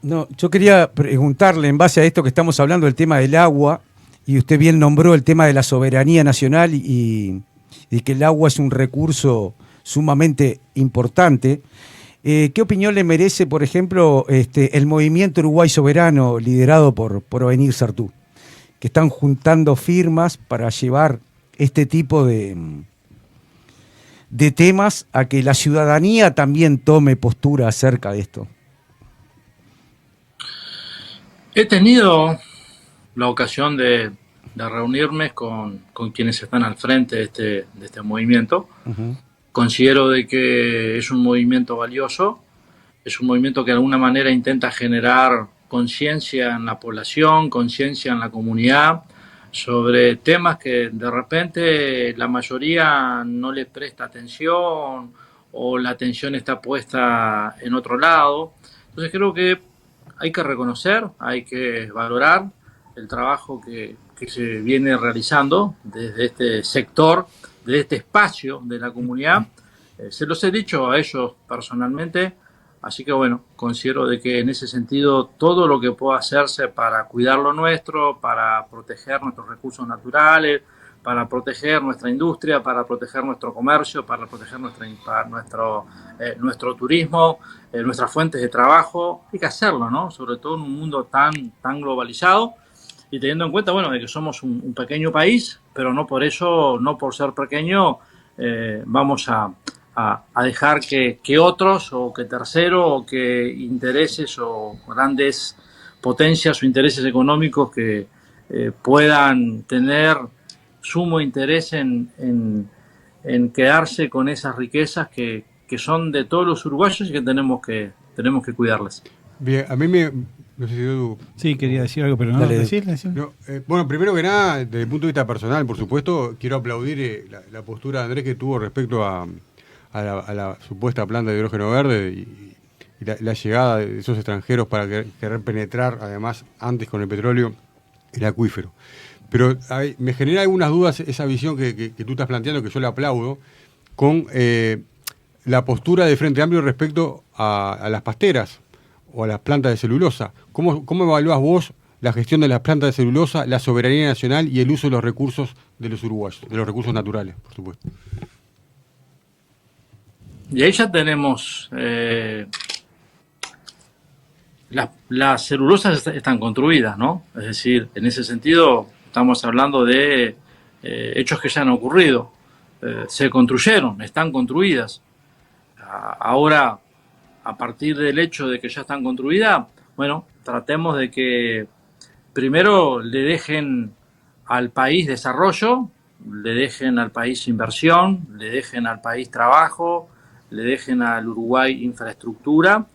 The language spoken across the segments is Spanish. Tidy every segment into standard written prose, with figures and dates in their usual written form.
No, yo quería preguntarle, en base a esto que estamos hablando, del tema del agua, y usted bien nombró el tema de la soberanía nacional y que el agua es un recurso sumamente importante. ¿Qué opinión le merece, por ejemplo, el movimiento Uruguay Soberano liderado por Ovenir Sartú, que están juntando firmas para llevar este tipo de temas a que la ciudadanía también tome postura acerca de esto? He tenido la ocasión de reunirme con quienes están al frente de este movimiento. Ujú. Considero de que es un movimiento valioso, es un movimiento que de alguna manera intenta generar conciencia en la población, conciencia en la comunidad sobre temas que de repente la mayoría no les presta atención o la atención está puesta en otro lado. Entonces creo que hay que reconocer, hay que valorar el trabajo que se viene realizando desde este sector, desde este espacio de la comunidad. Se los he dicho a ellos personalmente, así que bueno, considero de que en ese sentido todo lo que pueda hacerse para cuidar lo nuestro, para proteger nuestros recursos naturales, para proteger nuestra industria, para proteger nuestro comercio, para proteger nuestro turismo, nuestras fuentes de trabajo, hay que hacerlo, ¿no? Sobre todo en un mundo tan globalizado y teniendo en cuenta, bueno, de que somos un pequeño país, pero no por eso, no por ser pequeño, vamos a dejar que otros o que terceros o que intereses o grandes potencias o intereses económicos que puedan tener sumo interés en quedarse con esas riquezas que son de todos los uruguayos y que tenemos que cuidarlas. Bien, a mí me... No sé si tú... Sí, quería decir algo, pero no, Dale. decirle. No, bueno, primero que nada, desde el punto de vista personal, por supuesto, quiero aplaudir la postura de Andrés que tuvo respecto a la supuesta planta de hidrógeno verde y la llegada de esos extranjeros para querer penetrar, además, antes con el petróleo, el acuífero. Pero me genera algunas dudas esa visión que tú estás planteando, que yo le aplaudo, con la postura de Frente Amplio respecto a las pasteras o a las plantas de celulosa. ¿Cómo evalúas vos la gestión de las plantas de celulosa, la soberanía nacional y el uso de los recursos de los uruguayos, de los recursos naturales, por supuesto? Y ahí ya tenemos las celulosas están construidas, ¿no? Es decir, en ese sentido estamos hablando de hechos que ya han ocurrido. Se construyeron, están construidas. Ahora, a partir del hecho de que ya están construidas, bueno, tratemos de que primero le dejen al país desarrollo, le dejen al país inversión, le dejen al país trabajo, le dejen al Uruguay infraestructura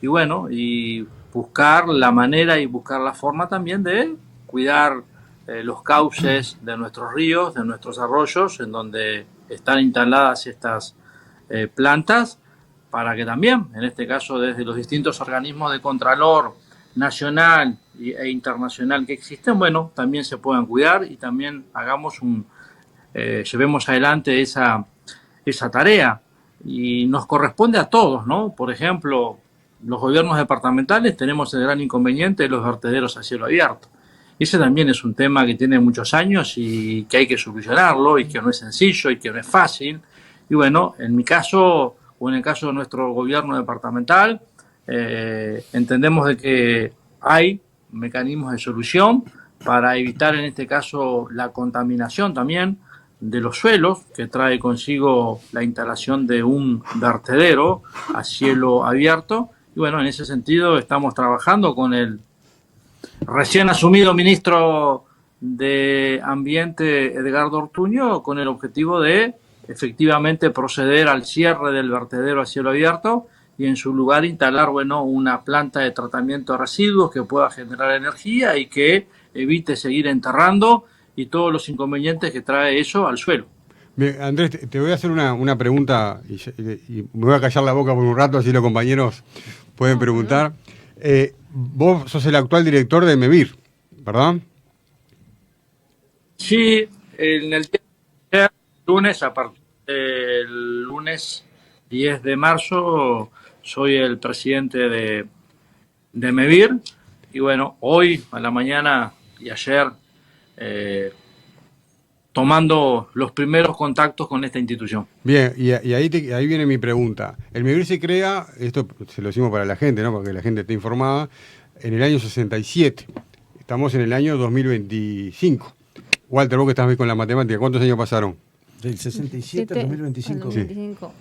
y bueno, y buscar la manera y buscar la forma también de cuidar los cauces de nuestros ríos, de nuestros arroyos, en donde están instaladas estas plantas, para que también, en este caso desde los distintos organismos de contralor nacional e internacional que existen, bueno, también se puedan cuidar y también llevemos adelante esa tarea. Y nos corresponde a todos, ¿no? Por ejemplo, los gobiernos departamentales tenemos el gran inconveniente de los vertederos a cielo abierto. Ese también es un tema que tiene muchos años y que hay que solucionarlo y que no es sencillo y que no es fácil. Y bueno, en mi caso o en el caso de nuestro gobierno departamental, entendemos de que hay mecanismos de solución para evitar en este caso la contaminación también de los suelos que trae consigo la instalación de un vertedero a cielo abierto. Y bueno, en ese sentido estamos trabajando con el recién asumido ministro de Ambiente, Edgardo Ortuño, con el objetivo de efectivamente proceder al cierre del vertedero a cielo abierto y en su lugar instalar, bueno, una planta de tratamiento de residuos que pueda generar energía y que evite seguir enterrando y todos los inconvenientes que trae eso al suelo. Bien, Andrés, te voy a hacer una pregunta y me voy a callar la boca por un rato, así los compañeros pueden preguntar. Vos sos el actual director de MEVIR, ¿verdad? Sí, en el lunes, a partir del lunes 10 de marzo, soy el presidente de MEVIR. Y bueno, hoy a la mañana y ayer tomando los primeros contactos con esta institución. Bien, y ahí viene mi pregunta. El MEVIR se crea, esto se lo decimos para la gente, ¿no? Para que la gente esté informada, en el año 67. Estamos en el año 2025. Walter, vos que estás bien con la matemática, ¿cuántos años pasaron? Del 67 al 2025. 2025.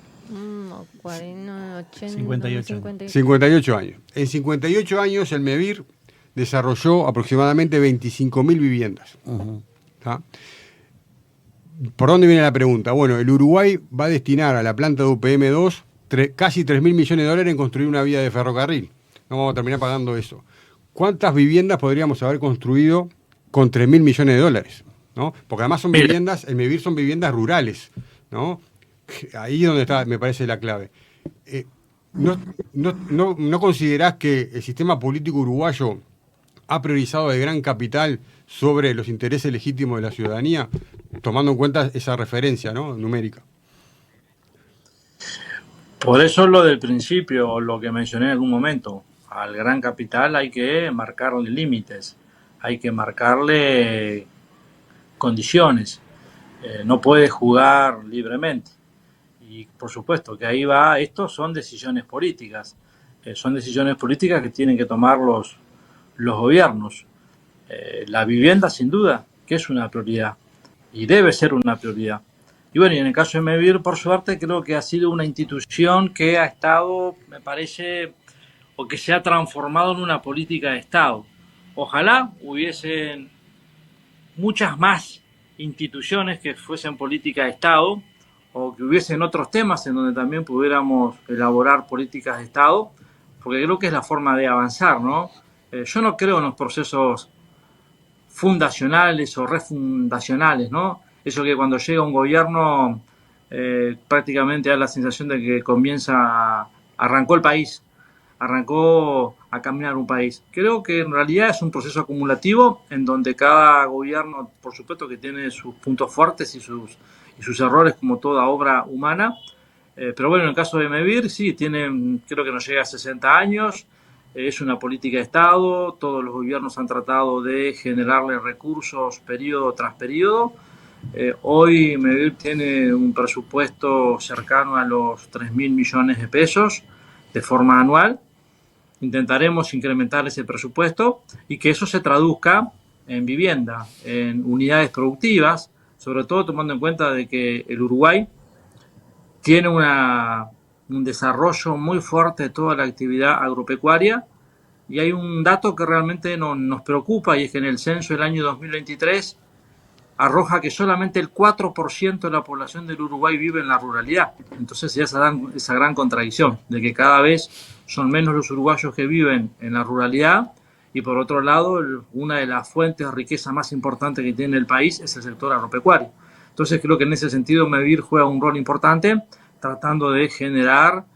40, 80, 58 58 años. En 58 años el MEVIR desarrolló aproximadamente 25.000 viviendas. ¿Tá? ¿Por dónde viene la pregunta? Bueno, el Uruguay va a destinar a la planta de UPM2 casi 3.000 millones de dólares en construir una vía de ferrocarril. No vamos a terminar pagando eso. ¿Cuántas viviendas podríamos haber construido con 3.000 millones de dólares? ¿No? Porque además son viviendas, el MEVIR son viviendas rurales, ¿no? Ahí es donde está, me parece, la clave. ¿No considerás que el sistema político uruguayo ha priorizado el gran capital sobre los intereses legítimos de la ciudadanía, tomando en cuenta esa referencia, ¿no?, numérica? Por eso lo del principio, lo que mencioné en algún momento, al gran capital hay que marcarle límites, hay que marcarle condiciones, no puede jugar libremente. Y por supuesto que ahí va, esto son decisiones políticas, que tienen que tomar los gobiernos. La vivienda sin duda que es una prioridad y debe ser una prioridad. Y bueno, y en el caso de MEVIR, por suerte, creo que ha sido una institución que ha estado, me parece, o que se ha transformado en una política de Estado. Ojalá hubiesen muchas más instituciones que fuesen política de Estado, o que hubiesen otros temas en donde también pudiéramos elaborar políticas de Estado, porque creo que es la forma de avanzar, ¿no? Yo no creo en los procesos fundacionales o refundacionales, ¿no? Eso que cuando llega un gobierno prácticamente da la sensación de que arrancó el país, arrancó a caminar un país. Creo que en realidad es un proceso acumulativo en donde cada gobierno, por supuesto que tiene sus puntos fuertes y sus errores como toda obra humana, pero bueno, en el caso de MEVIR sí, creo que no llega a 60 años, es una política de Estado, todos los gobiernos han tratado de generarle recursos periodo tras periodo. Hoy MEVIR tiene un presupuesto cercano a los 3.000 millones de pesos de forma anual. Intentaremos incrementar ese presupuesto y que eso se traduzca en vivienda, en unidades productivas, sobre todo tomando en cuenta de que el Uruguay tiene un desarrollo muy fuerte de toda la actividad agropecuaria, y hay un dato que realmente nos preocupa, y es que en el censo del año 2023 arroja que solamente el 4% de la población del Uruguay vive en la ruralidad. Entonces ya se dan esa gran contradicción de que cada vez son menos los uruguayos que viven en la ruralidad, y por otro lado, una de las fuentes de riqueza más importantes que tiene el país es el sector agropecuario. Entonces creo que en ese sentido MEVIR juega un rol importante, tratando de generar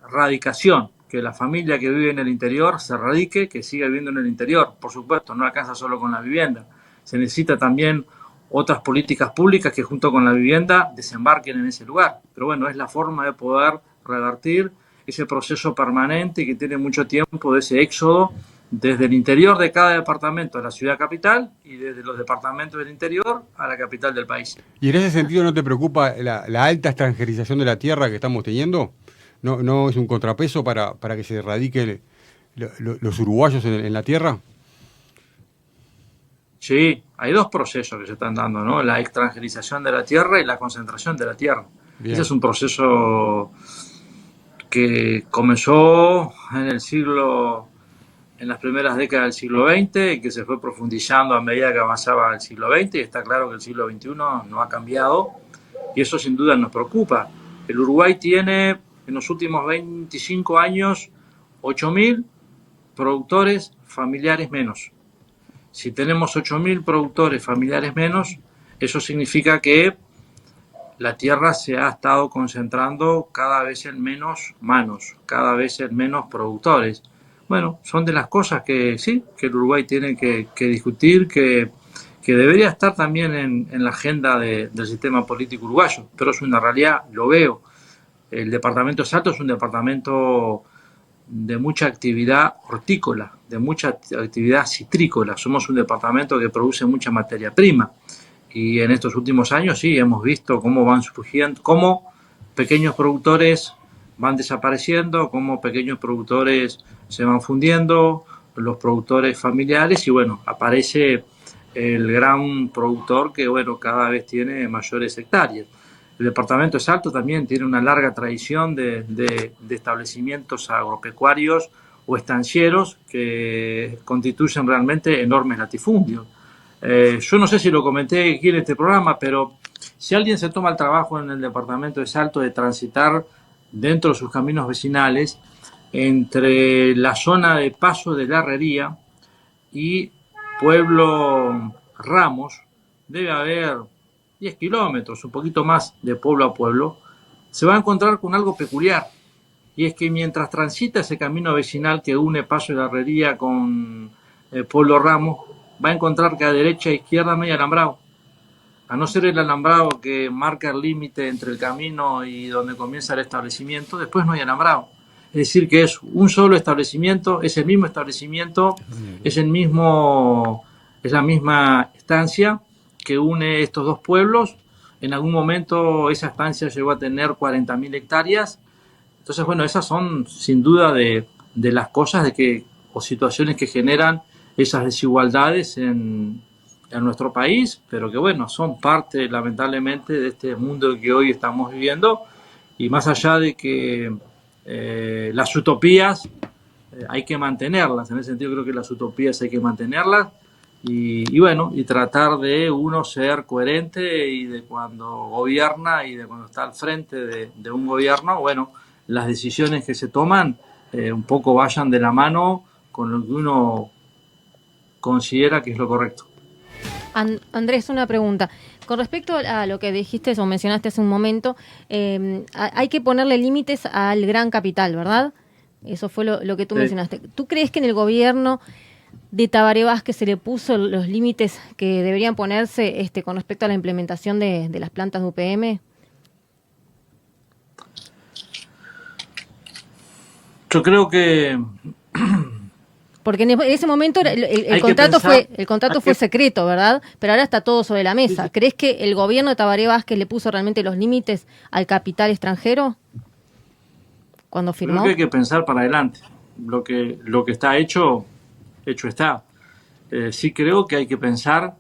radicación, que la familia que vive en el interior se radique, que siga viviendo en el interior. Por supuesto, no alcanza solo con la vivienda, se necesita también otras políticas públicas que junto con la vivienda desembarquen en ese lugar. Pero bueno, es la forma de poder revertir ese proceso permanente que tiene mucho tiempo de ese éxodo desde el interior de cada departamento a la ciudad capital y desde los departamentos del interior a la capital del país. ¿Y en ese sentido no te preocupa la alta extranjerización de la tierra que estamos teniendo? ¿No es un contrapeso para que se radiquen los uruguayos en la tierra? Sí, hay dos procesos que se están dando, ¿no? La extranjerización de la tierra y la concentración de la tierra. Bien. Ese es un proceso que comenzó en las primeras décadas del siglo XX y que se fue profundizando a medida que avanzaba el siglo XX, y está claro que el siglo XXI no ha cambiado, y eso sin duda nos preocupa. El Uruguay tiene en los últimos 25 años 8.000 productores familiares menos. Si tenemos 8.000 productores familiares menos, eso significa que la tierra se ha estado concentrando cada vez en menos manos, cada vez en menos productores. Bueno, son de las cosas que sí, que el Uruguay tiene que discutir, que debería estar también en la agenda del sistema político uruguayo, pero es una realidad, lo veo. El departamento de Salto es un departamento de mucha actividad hortícola, de mucha actividad citrícola. Somos un departamento que produce mucha materia prima. Y en estos últimos años sí hemos visto cómo van surgiendo, cómo pequeños productores van desapareciendo, cómo pequeños productores se van fundiendo, los productores familiares, y bueno, aparece el gran productor que bueno, cada vez tiene mayores hectáreas. El departamento de Salto también tiene una larga tradición de establecimientos agropecuarios o estancieros que constituyen realmente enormes latifundios. Yo no sé si lo comenté aquí en este programa, pero si alguien se toma el trabajo en el departamento de Salto de transitar dentro de sus caminos vecinales entre la zona de paso de la Herrería y Pueblo Ramos, debe haber 10 kilómetros, un poquito más de pueblo a pueblo, se va a encontrar con algo peculiar. Y es que mientras transita ese camino vecinal que une Paso de la Herrería con Pueblo Ramos, va a encontrar que a derecha e izquierda no hay alambrado. A no ser el alambrado que marca el límite entre el camino y donde comienza el establecimiento, después no hay alambrado. Es decir, que es un solo establecimiento, es el mismo establecimiento, es la misma estancia que une estos dos pueblos. En algún momento esa estancia llegó a tener 40.000 hectáreas. Entonces, bueno, esas son sin duda de las cosas o situaciones que generan esas desigualdades en nuestro país, pero que bueno, son parte lamentablemente de este mundo que hoy estamos viviendo. Y más allá de que las utopías hay que mantenerlas, en ese sentido creo que las utopías hay que mantenerlas y bueno, y tratar de uno ser coherente y de cuando gobierna y de cuando está al frente de un gobierno, bueno, las decisiones que se toman un poco vayan de la mano con lo que uno considera que es lo correcto. Andrés, una pregunta. Con respecto a lo que dijiste o mencionaste hace un momento, hay que ponerle límites al gran capital, ¿verdad? Eso fue lo que tú mencionaste. ¿Tú crees que en el gobierno de Tabaré Vázquez se le puso los límites que deberían ponerse con respecto a la implementación de las plantas de UPM? Yo creo que porque en ese momento el contrato fue secreto, ¿verdad? Pero ahora está todo sobre la mesa. ¿Crees que el gobierno de Tabaré Vázquez le puso realmente los límites al capital extranjero cuando firmó? Creo que hay que pensar para adelante. Lo que está hecho está. Sí creo que hay que pensar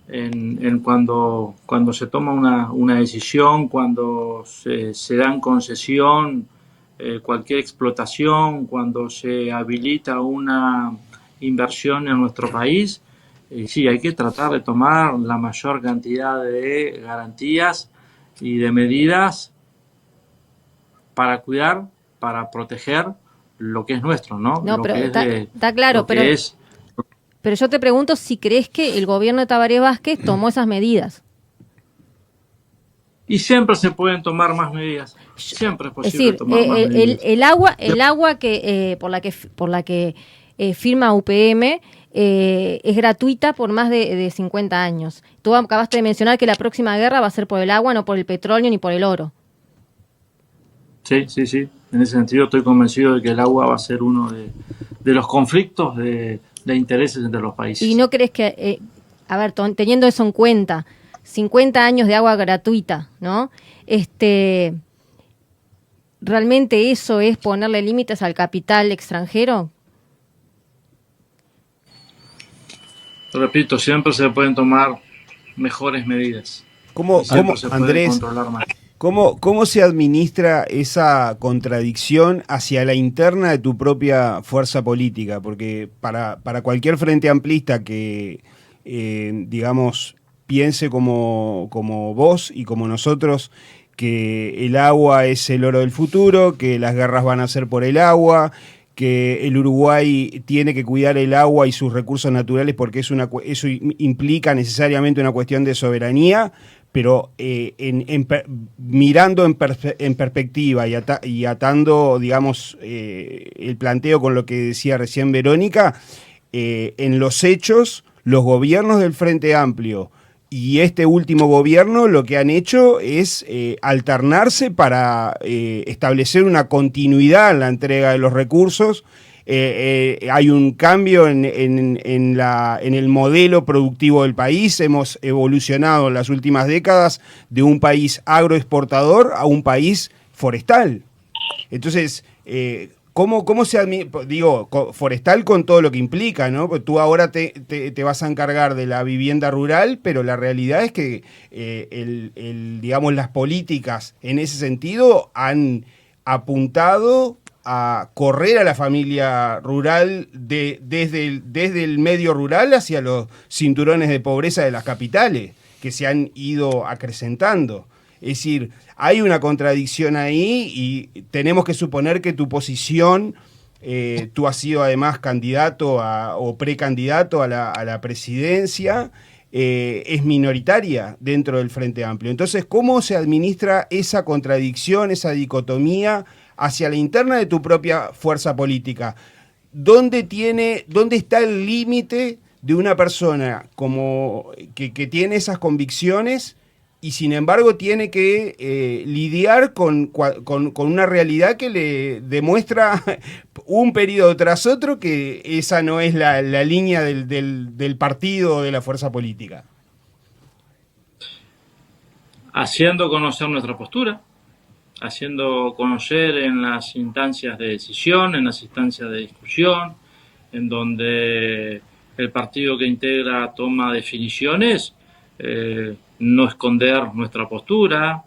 en cuando se toma una decisión, cuando se da en concesión cualquier explotación, cuando se habilita una inversión en nuestro país, sí, hay que tratar de tomar la mayor cantidad de garantías y de medidas para cuidar, para proteger lo que es nuestro, ¿no? No, lo pero que está claro, pero yo te pregunto si crees que el gobierno de Tabaré Vázquez tomó esas medidas. Y siempre se pueden tomar más medidas. Siempre es posible tomar más medidas. El agua que por la que firma UPM es gratuita por más de 50 años. Tú acabaste de mencionar que la próxima guerra va a ser por el agua, no por el petróleo ni por el oro. Sí. En ese sentido estoy convencido de que el agua va a ser uno de los conflictos de intereses entre los países. ¿Y no crees que, teniendo eso en cuenta, 50 años de agua gratuita, ¿no? ¿Realmente eso es ponerle límites al capital extranjero? Repito, siempre se pueden tomar mejores medidas. ¿Cómo, Andrés, controlar más. ¿Cómo se administra esa contradicción hacia la interna de tu propia fuerza política? Porque para cualquier frente amplista que, digamos, piense como vos y como nosotros, que el agua es el oro del futuro, que las guerras van a ser por el agua, que el Uruguay tiene que cuidar el agua y sus recursos naturales porque eso implica necesariamente una cuestión de soberanía, pero mirando en perspectiva y atando, digamos, el planteo con lo que decía recién Verónica, en los hechos, los gobiernos del Frente Amplio y este último gobierno lo que han hecho es alternarse para establecer una continuidad en la entrega de los recursos. Hay un cambio en el modelo productivo del país. Hemos evolucionado en las últimas décadas de un país agroexportador a un país forestal. Entonces, ¿cómo se digo, forestal con todo lo que implica, ¿no? Porque tú ahora te vas a encargar de la vivienda rural, pero la realidad es que digamos, las políticas en ese sentido han apuntado a correr a la familia rural desde el medio rural hacia los cinturones de pobreza de las capitales, que se han ido acrecentando. Es decir, hay una contradicción ahí y tenemos que suponer que tu posición, tú has sido además candidato o precandidato a la presidencia, es minoritaria dentro del Frente Amplio. Entonces, ¿cómo se administra esa contradicción, esa dicotomía hacia la interna de tu propia fuerza política? ¿Dónde está el límite de una persona que tiene esas convicciones y sin embargo tiene que lidiar con una realidad que le demuestra un periodo tras otro que esa no es la línea del partido o de la fuerza política? Haciendo conocer nuestra postura, haciendo conocer en las instancias de decisión, en las instancias de discusión, en donde el partido que integra toma definiciones, no esconder nuestra postura,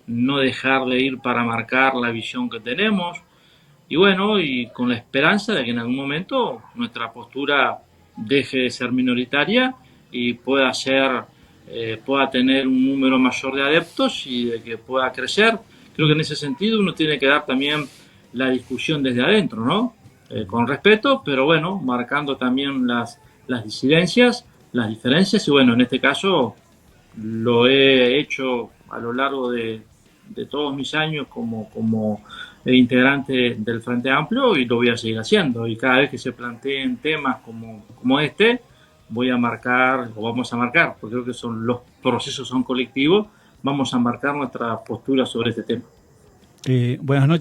no dejar de ir para marcar la visión que tenemos, y bueno, y con la esperanza de que en algún momento nuestra postura deje de ser minoritaria y pueda tener un número mayor de adeptos y de que pueda crecer. Creo que en ese sentido uno tiene que dar también la discusión desde adentro, ¿no? Con respeto, pero bueno, marcando también las disidencias, las diferencias, y bueno, en este caso lo he hecho a lo largo de todos mis años como integrante del Frente Amplio, y lo voy a seguir haciendo, y cada vez que se planteen temas como este, vamos a marcar, porque creo que los procesos son colectivos, vamos a marcar nuestra postura sobre este tema. Buenas noches.